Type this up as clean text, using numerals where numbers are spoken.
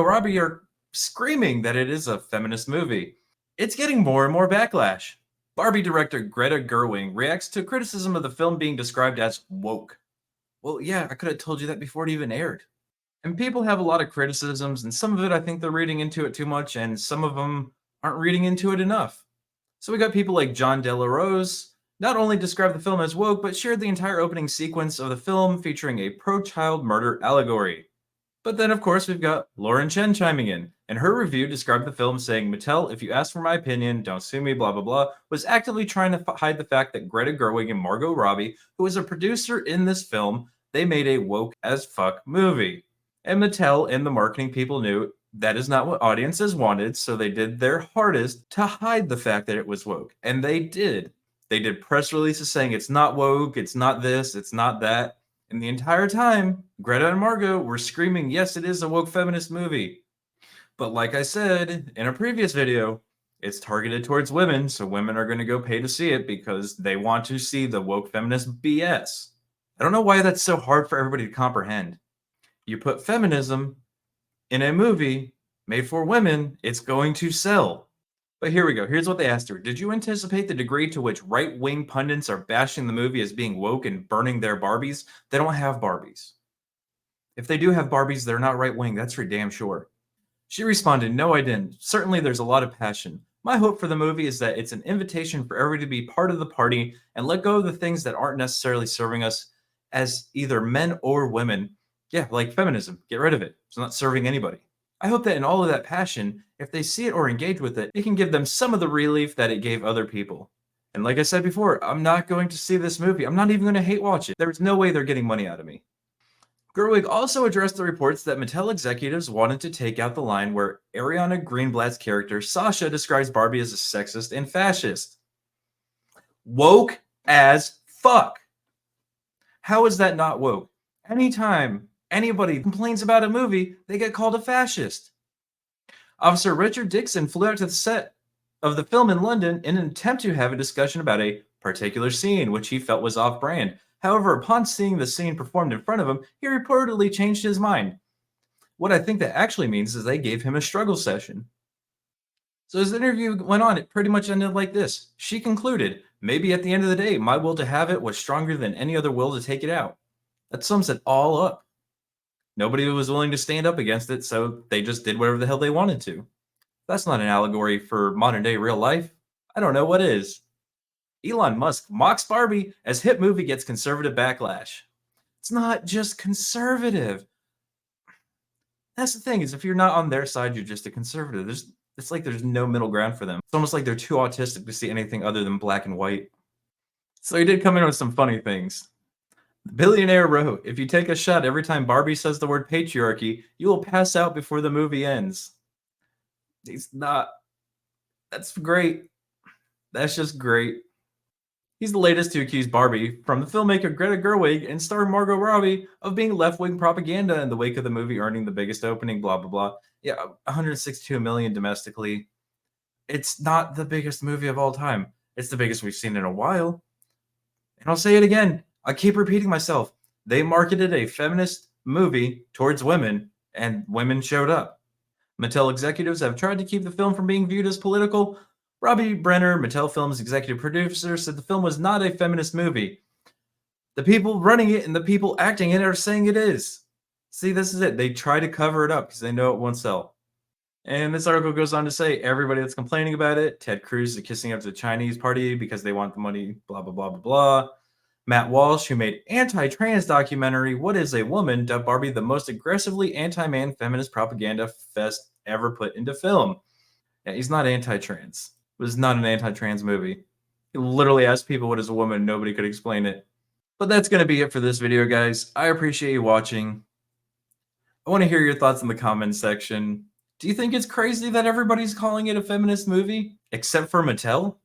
Robbie are screaming that it is a feminist movie. It's getting more and more backlash. Barbie director Greta Gerwig reacts to criticism of the film being described as woke. Well, yeah, I could have told you that before it even aired. And people have a lot of criticisms, and some of it I think they're reading into it too much, and some of them aren't reading into it enough. So we got people like John De La Rose not only described the film as woke, but shared the entire opening sequence of the film featuring a pro-child murder allegory. But then, of course, we've got Lauren Chen chiming in, and her review described the film saying, Mattel, if you ask for my opinion, don't sue me, blah, blah, blah, was actively trying to hide the fact that Greta Gerwig and Margot Robbie, who was a producer in this film, they made a woke as fuck movie. And Mattel and the marketing people knew that is not what audiences wanted, so they did their hardest to hide the fact that it was woke. And they did. They did press releases saying it's not woke, it's not this, it's not that. And the entire time, Greta and Margot were screaming, yes, it is a woke feminist movie. But like I said in a previous video, it's targeted towards women, so women are going to go pay to see it because they want to see the woke feminist BS. I don't know why that's so hard for everybody to comprehend. You put feminism in a movie made for women, it's going to sell. But here we go. Here's what they asked her. Did you anticipate the degree to which right-wing pundits are bashing the movie as being woke and burning their Barbies? They don't have Barbies. If they do have Barbies, they're not right-wing. That's for damn sure. She responded, no, I didn't. Certainly there's a lot of passion. My hope for the movie is that it's an invitation for everybody to be part of the party and let go of the things that aren't necessarily serving us as either men or women. Yeah, like feminism. Get rid of it. It's not serving anybody. I hope that in all of that passion, if they see it or engage with it, it can give them some of the relief that it gave other people. And like I said before, I'm not going to see this movie. I'm not even going to hate watch it. There's no way they're getting money out of me. Gerwig also addressed the reports that Mattel executives wanted to take out the line where Ariana Greenblatt's character, Sasha, describes Barbie as a sexist and fascist. Woke as fuck. How is that not woke? Anytime anybody complains about a movie, they get called a fascist. Officer Richard Dixon flew out to the set of the film in London in an attempt to have a discussion about a particular scene, which he felt was off-brand. However, upon seeing the scene performed in front of him, he reportedly changed his mind. What I think that actually means is they gave him a struggle session. So as the interview went on, it pretty much ended like this. She concluded, maybe at the end of the day, my will to have it was stronger than any other will to take it out. That sums it all up. Nobody was willing to stand up against it, so they just did whatever the hell they wanted to. That's not an allegory for modern day real life. I don't know what is. Elon Musk mocks Barbie as hit movie gets conservative backlash. It's not just conservative. That's the thing, is if you're not on their side, you're just a conservative. It's like there's no middle ground for them. It's almost like they're too autistic to see anything other than black and white. So he did come in with some funny things. The billionaire wrote, if you take a shot every time Barbie says the word patriarchy, you will pass out before the movie ends. He's not. That's great. That's just great. He's the latest to accuse Barbie, from the filmmaker Greta Gerwig and star Margot Robbie, of being left-wing propaganda in the wake of the movie earning the biggest opening, blah, blah, blah. Yeah, 162 million domestically. It's not the biggest movie of all time. It's the biggest we've seen in a while. And I'll say it again. I keep repeating myself. They marketed a feminist movie towards women, and women showed up. Mattel executives have tried to keep the film from being viewed as political. Robbie Brenner, Mattel Films executive producer, said the film was not a feminist movie. The people running it and the people acting in it are saying it is. See, this is it. They try to cover it up because they know it won't sell. And this article goes on to say, everybody that's complaining about it, Ted Cruz is kissing up to the Chinese party because they want the money, blah, blah, blah, blah, blah. Matt Walsh, who made anti-trans documentary What is a Woman, dubbed Barbie the most aggressively anti-man feminist propaganda fest ever put into film. Yeah, he's not anti-trans. It was not an anti-trans movie. He literally asked people what is a woman, nobody could explain it. But that's going to be it for this video, guys. I appreciate you watching. I want to hear your thoughts in the comments section. Do you think it's crazy that everybody's calling it a feminist movie? Except for Mattel?